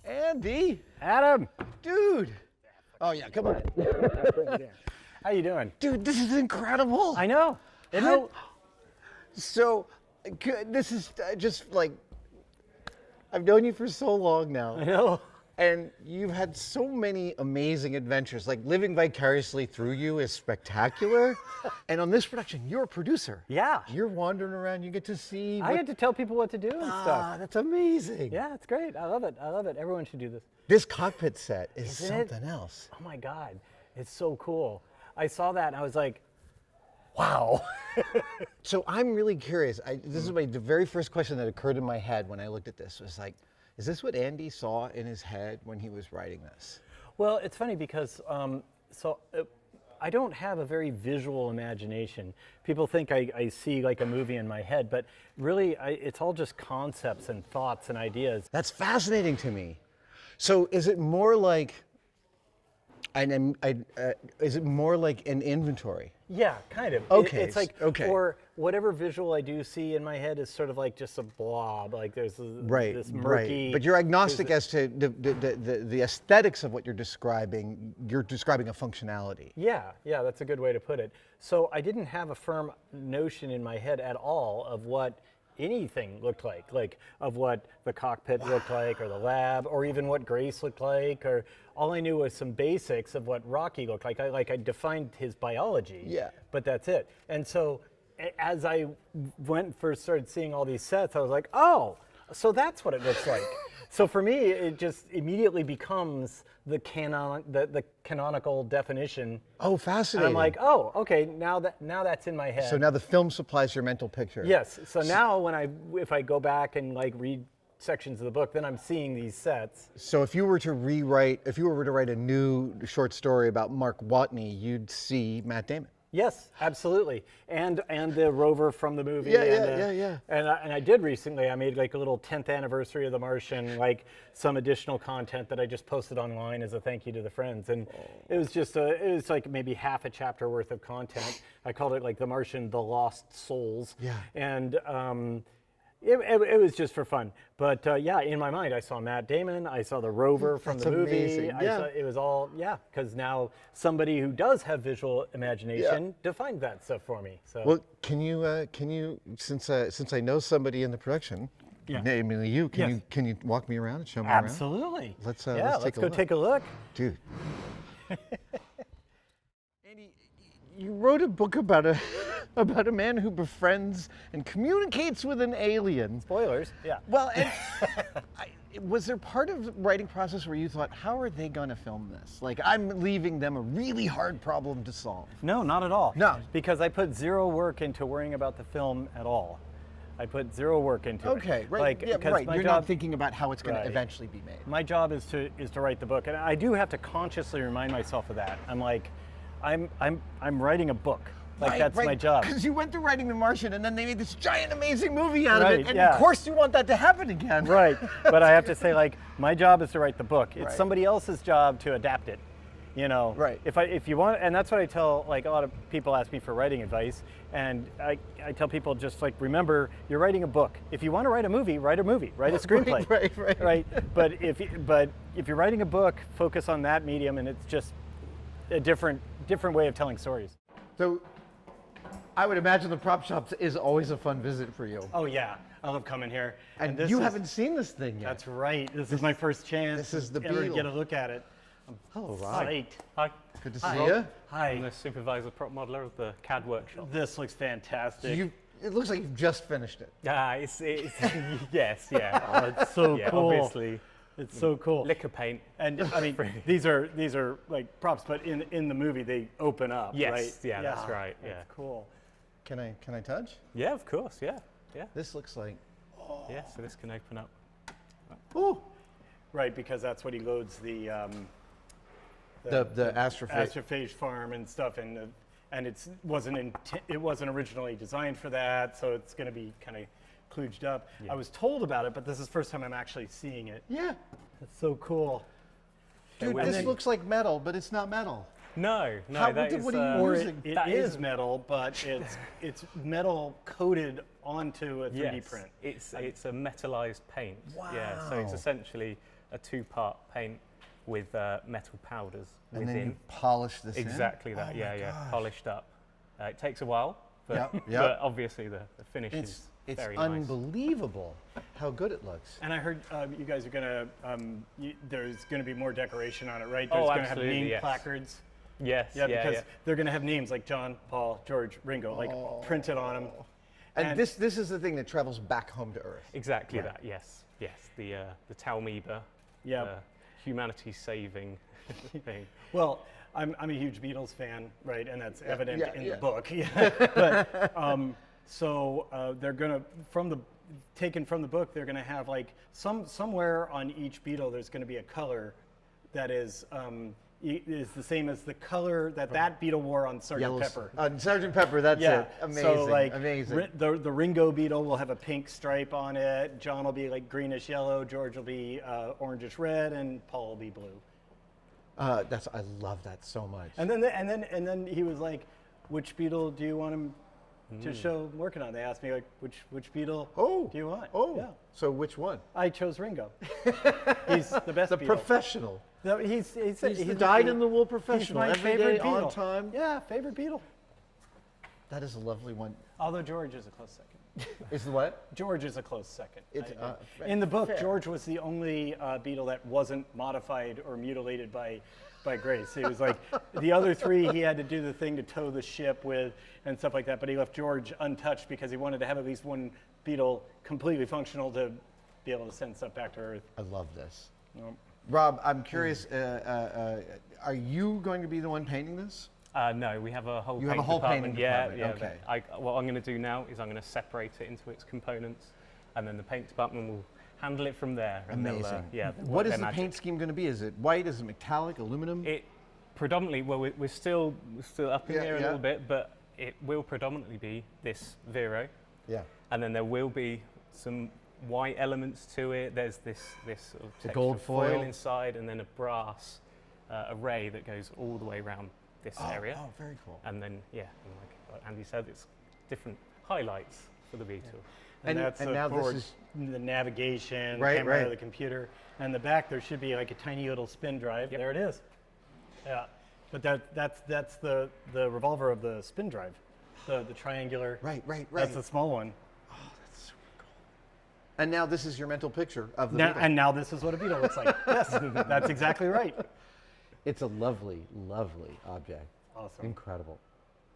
Andy, Adam, dude. Oh yeah, come on. how you doing? Dude, this is incredible. I know. So, this is just like, I've known you for so long now. I know. And you've had so many amazing adventures. Like living vicariously through you is spectacular. And on this production, you're a producer. Yeah. You're wandering around, you get to see. I get to tell people what to do and stuff. That's amazing. Yeah, it's great. I love it. I love it. Everyone should do this. This cockpit set is Isn't it? something else. Oh my God, it's so cool. I saw that and I was like, wow. So I'm really curious. This is the very first question that occurred in my head when I looked at this was like, is this what Andy saw in his head when he was writing this? Well, it's funny because I don't have a very visual imagination. People think I see like a movie in my head, but really it's all just concepts and thoughts and ideas. That's fascinating to me. So is it more like, is it more like an inventory? Yeah, kind of. Okay. It's like, okay. or whatever visual I do see in my head is sort of like just a blob. Like there's this murky. Right. But you're agnostic as to the aesthetics of what you're describing. You're describing a functionality. Yeah, that's a good way to put it. So I didn't have a firm notion in my head at all of what anything looked like of what the cockpit looked like, or the lab, or even what Grace looked like, or all I knew was some basics of what Rocky looked like. I defined his biology, yeah, but that's it. And so as I first started seeing all these sets, I was like, oh, so that's what it looks like. So for me, it just immediately becomes the canonical definition. Oh, fascinating. And I'm like, oh, okay, now that's in my head. So now the film supplies your mental picture. Yes. So now if I go back and like read sections of the book, then I'm seeing these sets. So if you were to write a new short story about Mark Watney, you'd see Matt Damon. Yes, absolutely, and the rover from the movie. Yeah. And I did recently. I made like a little 10th anniversary of The Martian, like some additional content that I just posted online as a thank you to the friends. And it was like maybe half a chapter worth of content. I called it like The Martian, The Lost Souls. Yeah. And it was just for fun. But yeah, in my mind, I saw Matt Damon. I saw the rover from the movie. Amazing. Yeah. It was all, because now somebody who does have visual imagination defined that stuff for me. So. Well, can you since I know somebody in the production, namely you, can you walk me around and show me around? Absolutely. Let's go take a look. Dude. Andy, you wrote a book about a man who befriends and communicates with an alien. Spoilers. Yeah. Well, and was there part of the writing process where you thought, how are they going to film this? Like, I'm leaving them a really hard problem to solve. No, not at all. No. Because I put zero work into worrying about the film at all. I put zero work into it. Okay, right. Right. You're not thinking about how it's going to eventually be made. My job is to write the book, and I do have to consciously remind myself of that. I'm like, I'm writing a book. Like that's my job. Because you went through writing The Martian, and then they made this giant, amazing movie out of it, and yeah. Of course you want that to happen again. Right, but I have to say, like, my job is to write the book. It's somebody else's job to adapt it. You know, right? If you want, and that's what I tell. Like a lot of people ask me for writing advice, and I tell people just like remember, you're writing a book. If you want to write a movie, write a movie, write a screenplay, right. But if you're writing a book, focus on that medium, and it's just a different way of telling stories. So, I would imagine the prop shop is always a fun visit for you. Oh yeah, I love coming here. And you haven't seen this thing yet. That's right. This is my first chance. This is the ever Beetle. Get a look at it. Hello, Rob. Hi. Good to see you. Hi. I'm the supervisor prop modeler of the CAD workshop. This looks fantastic. It looks like you've just finished it. It's yes, yeah. Oh, it's so cool. Obviously. It's so cool. Liquor paint. And I mean, these are like props, but in the movie they open up, yes, right? Yeah, that's right. Yeah. That's cool. Can I touch? Yeah, of course. Yeah. This looks like. Yeah, so this can open up. Ooh. Right, because that's what he loads the astrophage farm and stuff, and it wasn't originally designed for that, so it's going to be kind of kludged up. Yeah. I was told about it, but this is the first time I'm actually seeing it. Yeah. It's so cool. Dude, this looks like metal, but it's not metal. No, what are you using? It is metal, but it's metal coated onto a 3D print. It's a metallized paint. Wow. Yeah, so it's essentially a two-part paint with metal powders and within. Then you polish this Exactly in? that, Oh yeah, polished up. It takes a while, but, Yep. but obviously the finish is very nice. It's unbelievable how good it looks. And I heard you guys are gonna, there's gonna be more decoration on it, right? There's gonna have name placards. Yes, yeah, because they're gonna have names like John, Paul, George, Ringo, like printed on them. And this is the thing that travels back home to Earth. Exactly that, yes. The Talmiba, humanity saving thing. Well, I'm a huge Beatles fan, right? And that's evident in the book. But so they're gonna taken from the book, they're gonna have like somewhere on each Beetle there's gonna be a color that is the same as the color that Beetle wore on Sgt. Pepper. Sgt. Pepper, that's it. Amazing. So like amazing. The Ringo Beetle will have a pink stripe on it. John will be like greenish yellow. George will be orangish red, and Paul will be blue. I love that so much. And then he was like, "Which Beetle do you want him to show working on?" They asked me like, "Which Beetle do you want?" Oh, yeah. So which one? I chose Ringo. He's the best. The Beetle. professional. No, he's the dyed-in-the-wool professional. He's my Every favorite day, Beetle. on time. Yeah, favorite Beetle. That is a lovely one. Although George is a close second. Is the what? George is a close second. It's, in the book, fair. George was the only Beetle that wasn't modified or mutilated by Grace. He was like, the other three he had to do the thing to tow the ship with and stuff like that, but he left George untouched because he wanted to have at least one Beetle completely functional to be able to send stuff back to Earth. I love this. Rob, I'm curious, are you going to be the one painting this? No, we have a whole painting department. department. Yeah. Okay. What I'm going to do now is I'm going to separate it into its components, and then the paint department will handle it from there. And Amazing. Yeah. What is the paint scheme going to be? Is it white? Is it metallic? Aluminum? It predominantly, well, we're still up in the air a little bit, but it will predominantly be this Vero. Yeah. And then there will be some white elements to it. There's this sort of texture gold foil inside, and then a brass array that goes all the way around this area. Oh, very cool. And then, and like Andy said, it's different highlights for the Beetle. And that's now for this is the navigation, right, camera, the computer. And in the back, there should be like a tiny little spin drive. There it is. Yeah. But that's the revolver of the spin drive, the triangular. Right. That's the small one. Oh, that's super cool. And now this is your mental picture of the Beetle. And now this is what a Beetle looks like. Yes, that's exactly right. It's a lovely, lovely object. Awesome. Incredible.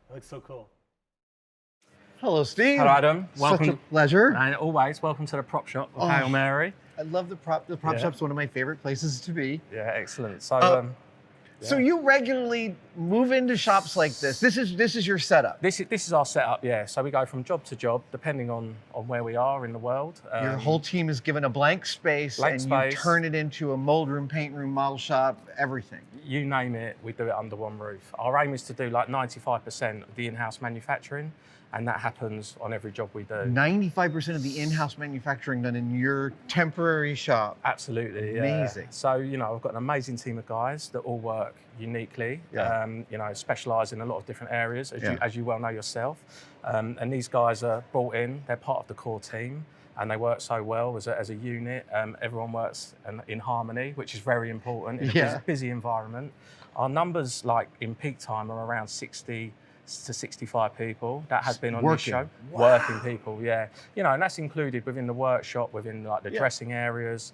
It looks so cool. Hello, Steve. Hello, Adam. Welcome. Such a pleasure. And always, welcome to the prop shop of Hail Mary. I love the prop. The prop shop's one of my favorite places to be. Yeah, excellent. So, so you regularly move into shops like this. This is your setup. This is our setup, yeah. So we go from job to job, depending on where we are in the world. Your whole team is given a blank space, you turn it into a mold room, paint room, model shop, everything. You name it, we do it under one roof. Our aim is to do like 95% of the in-house manufacturing, and that happens on every job we do. 95% of the in-house manufacturing done in your temporary shop. Absolutely, amazing. So, I've got an amazing team of guys that all work uniquely, specialise in a lot of different areas, as you well know yourself. And these guys are brought in, they're part of the core team, and they work so well as a unit. Everyone works in harmony, which is very important in a busy environment. Our numbers, like in peak time, are around 60 to 65 people that has been on this show. Wow. Working people, yeah. And that's included within the workshop, within like the dressing areas,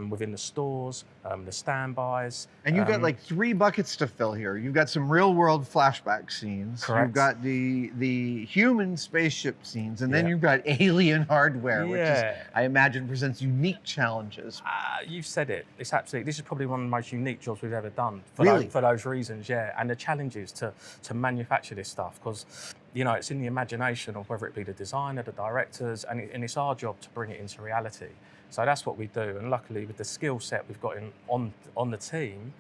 within the stores, the standbys. And you've got like 3 buckets to fill here. You've got some real world flashback scenes. Correct. You've got the human spaceship scenes, and then you've got alien hardware, which is, I imagine, presents unique challenges. You've said it. It's absolutely, this is probably one of the most unique jobs we've ever done for those reasons, And the challenges to manufacture this stuff, because it's in the imagination of whether it be the designer, the directors, and it's our job to bring it into reality. So that's what we do, and luckily with the skill set we've got on the team,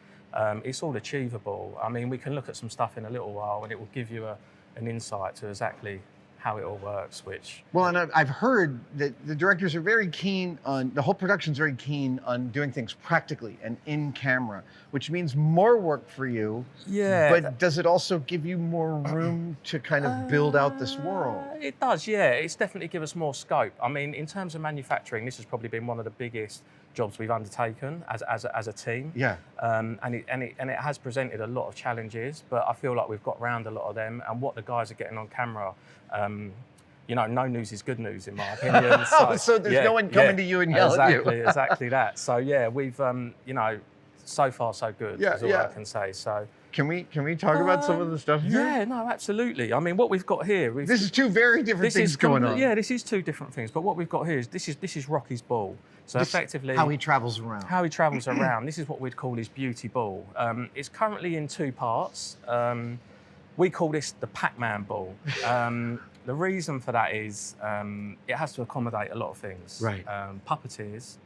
it's all achievable. I mean, we can look at some stuff in a little while, and it will give you an insight to exactly how it all works, which... Well, and I've heard that the directors are very keen on, the whole production's very keen on doing things practically and in camera, which means more work for you. Yeah. But does it also give you more room to kind of build out this world? It does, yeah. It's definitely given us more scope. I mean, in terms of manufacturing, this has probably been one of the biggest jobs we've undertaken as a team. Yeah. And it has presented a lot of challenges, but I feel like we've got around a lot of them. And what the guys are getting on camera, you know, no news is good news in my opinion. So there's no one coming to you and yelling at you. Exactly that. So yeah, we've you know, so far so good is all I can say. So can we talk about some of the stuff here? Yeah, no, absolutely. I mean, what we've got here, this is two very different things going on. Yeah, this is two different things. But what we've got here is this is Rocky's ball. So effectively, how he travels around. How he travels around. This is what we'd call his beauty ball. It's currently in 2 parts. We call this the Pac-Man ball. The reason for that is it has to accommodate a lot of things. Right. Puppeteers.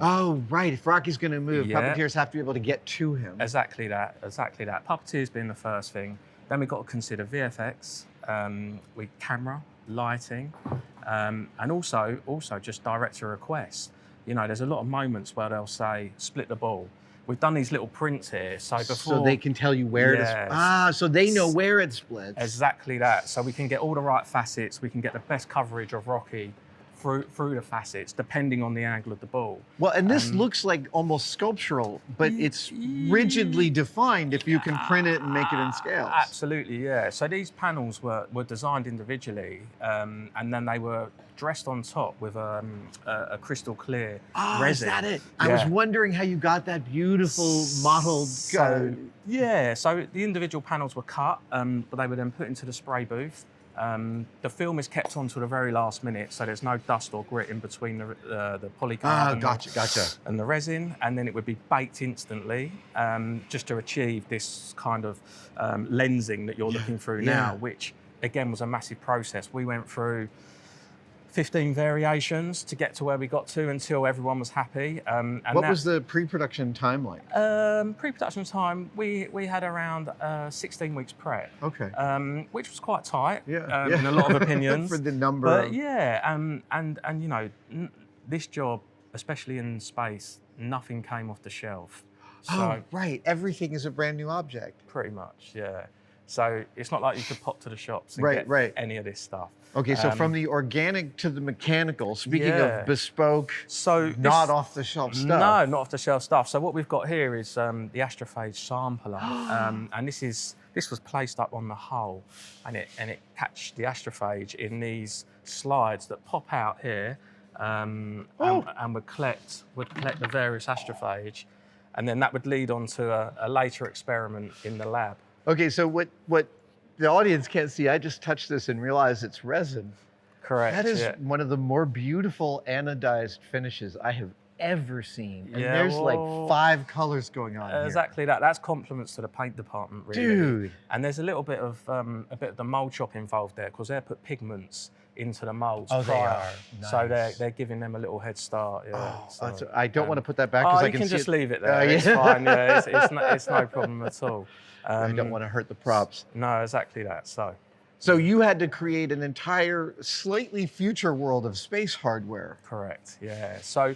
Oh, right. If Rocky's going to move, puppeteers have to be able to get to him. Exactly that. Puppeteers being the first thing. Then we've got to consider VFX, with camera, lighting, and also just director requests. You know, there's a lot of moments where they'll say, split the ball. We've done these little prints here, so before... So they can tell you where to... so they know where it splits. Exactly that. So we can get all the right facets, we can get the best coverage of Rocky through the facets, depending on the angle of the ball. Well, and this looks like almost sculptural, but it's rigidly defined if you can print it and make it in scales. Absolutely, yeah. So these panels were designed individually, and then they were dressed on top with a crystal clear resin. Is that it? I was wondering how you got that beautiful mottled... So the individual panels were cut, but they were then put into the spray booth. The film is kept on to the very last minute, so there's no dust or grit in between the polycarbonate and the resin, and then it would be baked instantly, just to achieve this kind of lensing that you're looking through now, which again was a massive process. We went through 15 variations to get to where we got to until everyone was happy. What was the pre-production time like? Pre-production time, we had around 16 weeks prep. Okay. Which was quite tight in a lot of opinions. For the number. But and you know, this job, especially in space, nothing came off the shelf. So, right. Everything is a brand new object. Pretty much, yeah. So it's not like you could pop to the shops and get any of this stuff. Okay, so from the organic to the mechanical, speaking of bespoke, not off-the-shelf stuff. No, not off-the-shelf stuff. So what we've got here is the astrophage sampler, and this was placed up on the hull, and it catched the astrophage in these slides that pop out here, and would collect the various astrophage, and then that would lead on to a later experiment in the lab. Okay, so what the audience can't see, I just touched this and realized it's resin. Correct. That is one of the more beautiful anodized finishes I have ever seen. And there's like 5 colors going on here. Exactly that. That's compliments to the paint department, really. Dude. And there's a little bit of the mold shop involved there, because they put pigments into the molds prior. They are. Nice. So they're giving them a little head start. I don't want to put that back because I can see you can just leave it there. It's fine. Yeah, it's no problem at all. I don't want to hurt the props. No, exactly that. So you had to create an entire slightly future world of space hardware. Correct. Yeah. So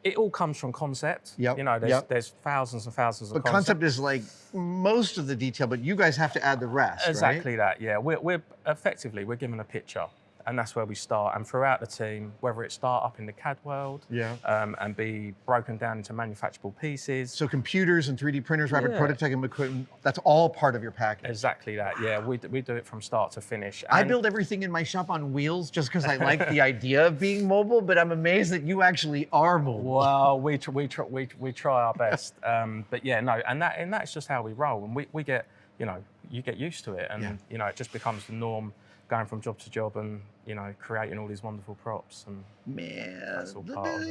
it all comes from concept. Yep. You know, there's thousands and thousands of concepts. But concept is like most of the detail, but you guys have to add the rest, exactly that. Yeah. We're effectively given a picture. And that's where we start. And throughout the team, whether it start up in the CAD world and be broken down into manufacturable pieces. So computers and 3D printers, rapid prototyping equipment, that's all part of your package. Exactly that, yeah. We do it from start to finish. I build everything in my shop on wheels just because I like the idea of being mobile, but I'm amazed that you actually are mobile. Well, we try our best. But yeah, no, and that's just how we roll. And we get, you know, you get used to it, and you know, it just becomes the norm, going from job to job and, you know, creating all these wonderful props. And man,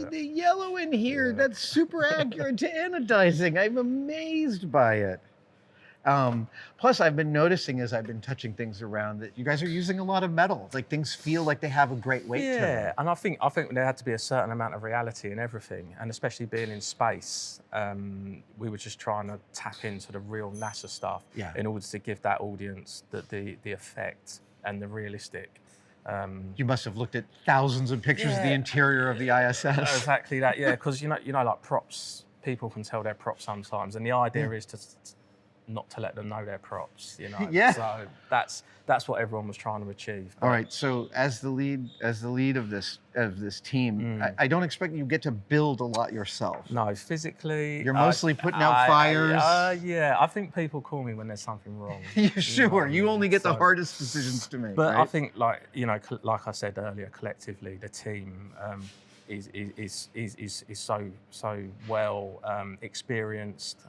the yellow in here, that's super accurate to anodizing. I'm amazed by it. Plus, I've been noticing as I've been touching things around that you guys are using a lot of metal. Like things feel like they have a great weight to them. Yeah, and I think there had to be a certain amount of reality in everything, and especially being in space, we were just trying to tap into the real NASA stuff in order to give that audience the effect. and the realistic. You must have looked at thousands of pictures of the interior of the ISS. Exactly that, yeah, because you know, like props, people can tell they're props sometimes, and the idea is to not to let them know they're props, you know. Yeah. So that's what everyone was trying to achieve. All right. So as the lead of this team, I don't expect you get to build a lot yourself. No, physically. You're mostly putting out fires. Yeah, I think people call me when there's something wrong. Sure. You only get the hardest decisions to make. But right? I think, like, you know, like I said earlier, collectively the team is so well experienced.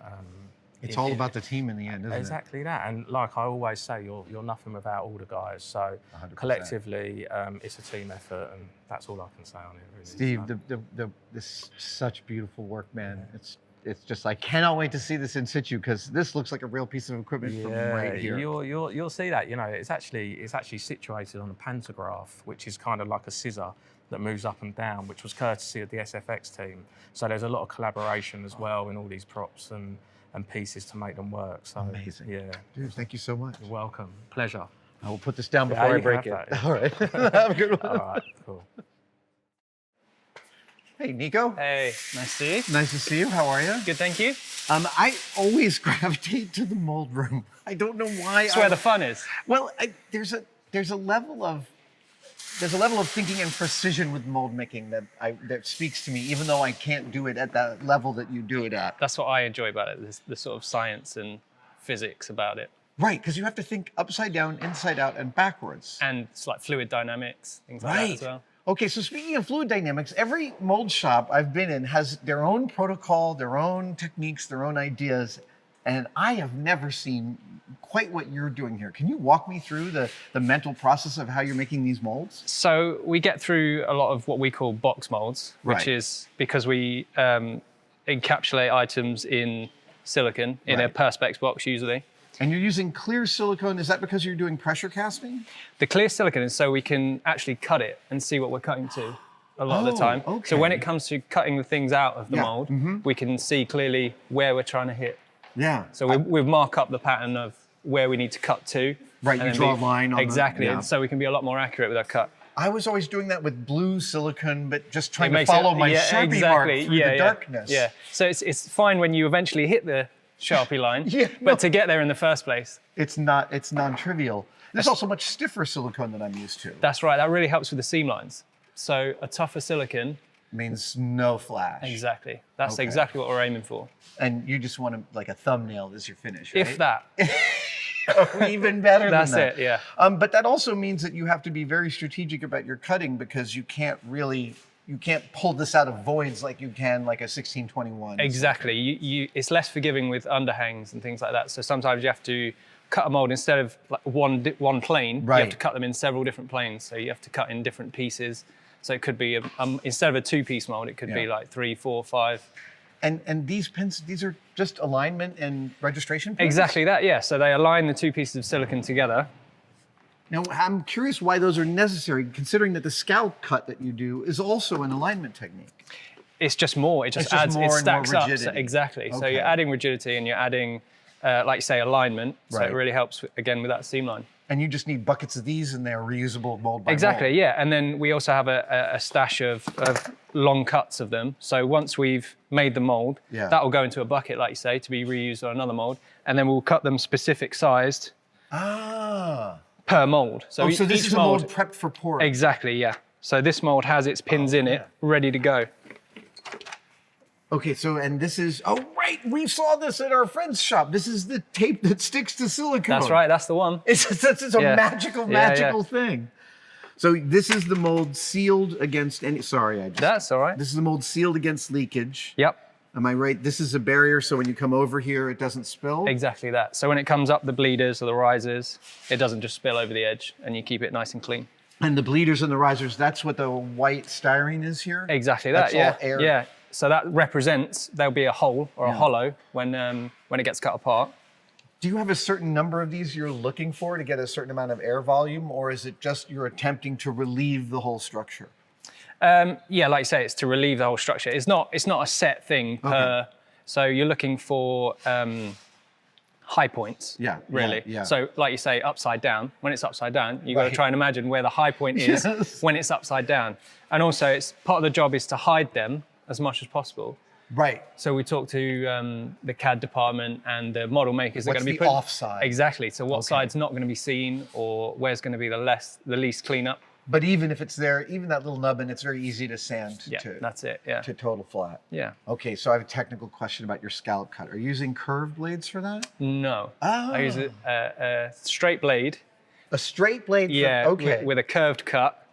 It's all about the team in the end, isn't it? Exactly that. And like I always say, you're nothing without all the guys. So 100%. collectively, it's a team effort, and that's all I can say on it, really. Steve, So. this such beautiful work, man. It's just, I cannot wait to see this in situ, because this looks like a real piece of equipment from right here. You'll see that. You know, it's actually situated on a pantograph, which is kind of like a scissor that moves up and down, which was courtesy of the SFX team. So there's a lot of collaboration as well in all these props and pieces to make them work. So amazing. Yeah. Dude, thank you so much. You're welcome. Pleasure. I will put this down before I break it. That. All right. Have a good one. All right, cool. Hey, Nico. Hey, nice to see you. Nice to see you. How are you? Good, thank you. I always gravitate to the mold room. I don't know why. That's where the fun is. Well, there's a level of thinking and precision with mold making that speaks to me, even though I can't do it at that level that you do it at. That's what I enjoy about it, the sort of science and physics about it. Right, because you have to think upside down, inside out, and backwards. And it's like fluid dynamics, things like that as well. Okay, so speaking of fluid dynamics, every mold shop I've been in has their own protocol, their own techniques, their own ideas, and I have never seen quite what you're doing here. Can you walk me through the mental process of how you're making these molds? So we get through a lot of what we call box molds, which is because we encapsulate items in silicon in a Perspex box usually. And you're using clear silicone. Is that because you're doing pressure casting? The clear silicon is so we can actually cut it and see what we're cutting to a lot of the time. Okay. So when it comes to cutting the things out of the mold, we can see clearly where we're trying to hit. Yeah. So we mark up the pattern of where we need to cut to. Right, you draw a line on exactly, and so we can be a lot more accurate with our cut. I was always doing that with blue silicone, but just trying to follow my Sharpie mark through the darkness. Yeah, so it's fine when you eventually hit the Sharpie line, but to get there in the first place. It's non-trivial. There's also much stiffer silicone than I'm used to. That's right, that really helps with the seam lines. So a tougher silicon means no flash. Exactly, that's exactly what we're aiming for. And you just want to, like a thumbnail as your finish, right? If that. Even better than that. That's it, yeah. But that also means that you have to be very strategic about your cutting, because you can't pull this out of voids like you can like a 1621. Exactly. It's less forgiving with underhangs and things like that. So sometimes you have to cut a mold instead of like one plane. You have to cut them in several different planes. So you have to cut in different pieces. So it could be instead of a 2-piece mold, it could be like 3, 4, 5. And these pins, these are just alignment and registration pins? Exactly that, yeah. So they align the 2 pieces of silicon together. Now, I'm curious why those are necessary, considering that the scalp cut that you do is also an alignment technique. It's just more. It just adds, it stacks up. So, exactly. Okay. So you're adding rigidity and you're adding, like say, alignment. So it really helps, again, with that seam line. And you just need buckets of these, and they're reusable mold by exactly, mold. Yeah. And then we also have a stash of long cuts of them. So once we've made the mold, that will go into a bucket, like you say, to be reused on another mold. And then we'll cut them specific sized per mold. So, so this is a mold prepped for pouring. Exactly, yeah. So this mold has its pins in it, ready to go. Okay, so, and this is, oh, right, we saw this at our friend's shop. This is the tape that sticks to silicone. That's right, that's the one. It's a magical thing. So this is the mold sealed against any, That's all right. This is the mold sealed against leakage. Yep. Am I right? This is a barrier, so when you come over here, it doesn't spill? Exactly that. So when it comes up the bleeders or the risers, it doesn't just spill over the edge, and you keep it nice and clean. And the bleeders and the risers, that's what the white styrene is here? Exactly that, that's all air. Yeah. So that represents there'll be a hole or a hollow when it gets cut apart. Do you have a certain number of these you're looking for to get a certain amount of air volume, or is it just you're attempting to relieve the whole structure? Yeah, like you say, it's to relieve the whole structure. It's not a set thing per. So you're looking for high points. Yeah, really. yeah. So, like you say, upside down. When it's upside down, you've got to try and imagine where the high point is when it's upside down. And also, it's part of the job is to hide them as much as possible. Right. So we talk to the CAD department and the model makers. What's are going to be the offside? Exactly. So what side's not going to be seen, or where's going to be the least cleanup. But even if it's there, even that little nubbin, it's very easy to sand that's it. Yeah. to total flat. Yeah. Okay, so I have a technical question about your scallop cut. Are you using curved blades for that? No. Oh. I use a straight blade. A straight blade? Okay. With a curved cut,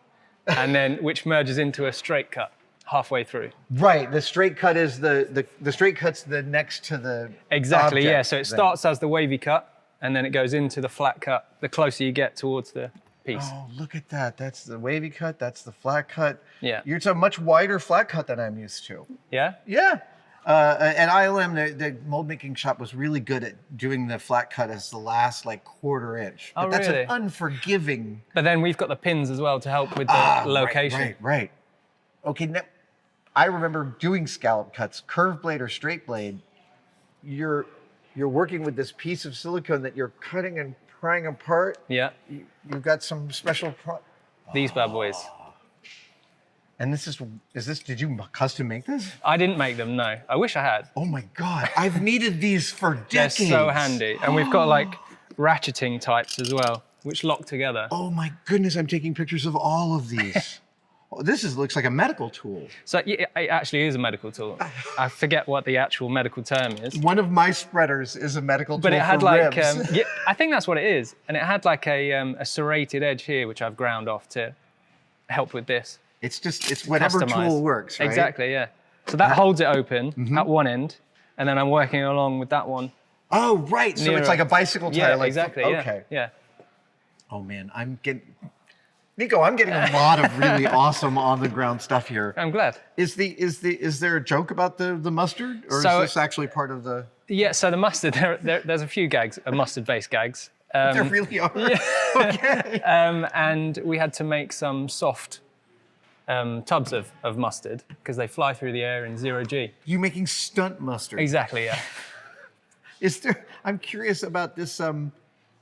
and then which merges into a straight cut halfway through. Right. The straight cut is the straight cut's the next to the Exactly. object Yeah. So it starts as the wavy cut, and then it goes into the flat cut. The closer you get towards the piece. Oh, look at that. That's the wavy cut. That's the flat cut. Yeah. It's a much wider flat cut than I'm used to. Yeah. Yeah. At ILM, the mold making shop was really good at doing the flat cut as the last like quarter inch. But that's really? an unforgiving. But then we've got the pins as well to help with the location. Right. Okay, now I remember doing scallop cuts, curved blade or straight blade. You're working with this piece of silicone that you're cutting and prying apart. Yeah. You've got some special. These bad boys. And is this? Did you custom make this? I didn't make them. No. I wish I had. Oh my God! I've needed these for decades. They're so handy, and we've got like ratcheting types as well, which lock together. Oh my goodness! I'm taking pictures of all of these. Oh, looks like a medical tool. So yeah, it actually is a medical tool. I forget what the actual medical term is. One of my spreaders is a medical tool. But it had for like, ribs. yeah, I think that's what it is. And it had like a serrated edge here, which I've ground off to help with this. It's whatever Customized. tool works, right? Exactly, yeah. So that holds it open at one end, and then I'm working along with that one. Oh, right. So it's like a bicycle tire. Yeah, like, exactly. Okay. Yeah. Oh man, Nico, I'm getting a lot of really awesome on the ground stuff here. I'm glad. Is there a joke about the mustard, or is this actually part of the? Yeah. So the mustard, there's a few gags, mustard-based gags. There really are. Yeah. Okay. And we had to make some soft tubs of mustard because they fly through the air in 0G. You making stunt mustard? Exactly. Yeah. I'm curious about this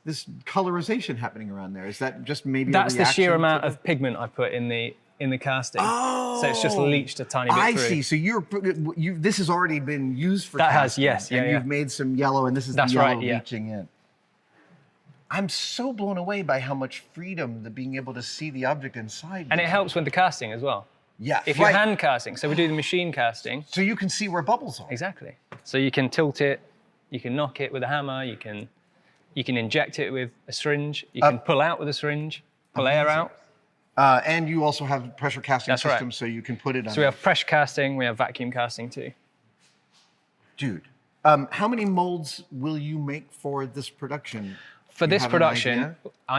this colorization happening around there. Is that just maybe? That's the sheer amount of pigment I put in the casting. Oh. So it's just leached a tiny bit through. I see. So this has already been used for that casting. Yes. Yeah. And you've made some yellow, and this is the yellow leaching in. I'm so blown away by how much freedom being able to see the object inside. And it helps with the casting as well. Yeah. If you're hand casting, so we do the machine casting. So you can see where bubbles are. Exactly. So you can tilt it, you can knock it with a hammer, you can inject it with a syringe, you can pull out with a syringe, pull air out. And you also have pressure casting systems, so you can put it on. So we have pressure casting, we have vacuum casting too. Dude, how many molds will you make for this production? For this production,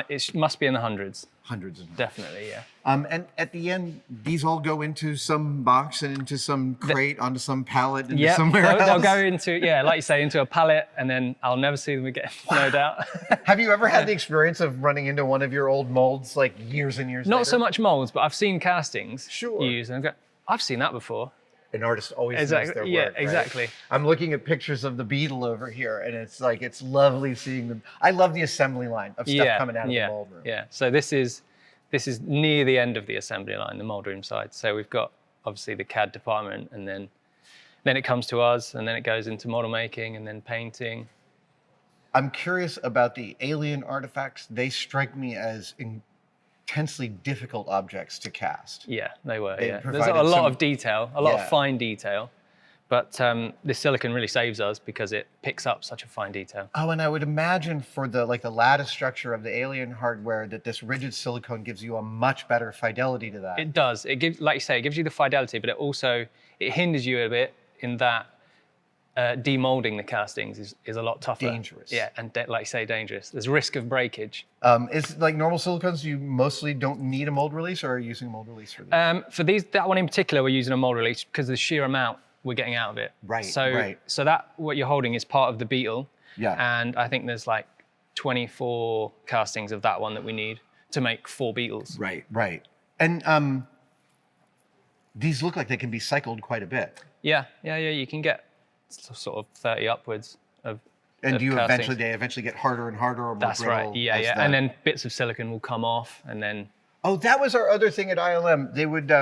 it must be in the hundreds. Hundreds and definitely, yeah. And at the end, these all go into some box and into some crate, onto some pallet, into somewhere else. They'll go into, like you say, into a pallet, and then I'll never see them again, no doubt. Have you ever had the experience of running into one of your old molds like years and years later? Not so much molds, but I've seen castings used, and I go, I've seen that before. An artist always knows their work, yeah, right? exactly. I'm looking at pictures of the Beetle over here, and it's lovely seeing them. I love the assembly line of stuff coming out of the mold room. Yeah, so this is near the end of the assembly line, the mold room side. So we've got obviously the CAD department, and then it comes to us, and then it goes into model making, and then painting. I'm curious about the alien artifacts. They strike me as intensely difficult objects to cast. Yeah, they were. There's a lot of detail, a lot of fine detail, but this silicon really saves us because it picks up such a fine detail. Oh, and I would imagine for the lattice structure of the alien hardware that this rigid silicone gives you a much better fidelity to that. It does. It gives, like you say, it gives you the fidelity, but it hinders you a bit in that demolding the castings is a lot tougher. Dangerous. Yeah, and like you say, dangerous. There's risk of breakage. Is like normal silicones, you mostly don't need a mold release, or are you using a mold release for these? For that one in particular, we're using a mold release because of the sheer amount we're getting out of it. Right, So that what you're holding is part of the Beetle. Yeah. And I think there's like 24 castings of that one that we need to make 4 Beetles. Right. And these look like they can be cycled quite a bit. Yeah. You can get sort of 30 upwards of And do you they eventually get harder and harder or more That's brittle? right. Yeah, yeah. And then bits of silicon will come off, and then. Oh, that was our other thing at ILM. They would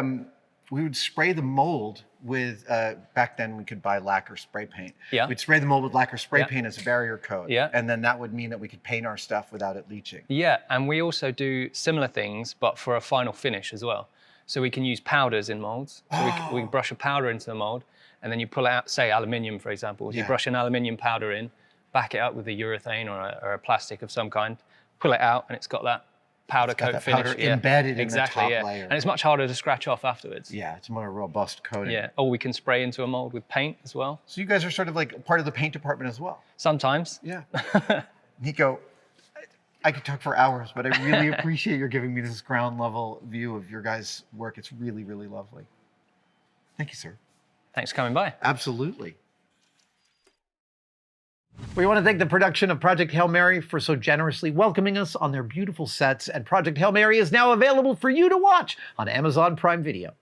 we would spray the mold with back then we could buy lacquer spray paint. Yeah. We'd spray the mold with lacquer spray paint as a barrier coat. Yeah. And then that would mean that we could paint our stuff without it leaching. Yeah, and we also do similar things, but for a final finish as well. So we can use powders in molds. So we brush a powder into the mold, and then you pull out, say, aluminium, for example. You brush an aluminium powder in, back it up with a urethane or a plastic of some kind, pull it out, and it's got that powder coat finish. Powder embedded in the top layer. And it's much harder to scratch off afterwards. Yeah, it's more robust coating. Yeah, or we can spray into a mold with paint as well. So you guys are sort of like part of the paint department as well. Sometimes. Yeah. Nico, I could talk for hours, but I really appreciate your giving me this ground level view of your guys' work. It's really, really lovely. Thank you, sir. Thanks for coming by. Absolutely. We want to thank the production of Project Hail Mary for so generously welcoming us on their beautiful sets. And Project Hail Mary is now available for you to watch on Amazon Prime Video.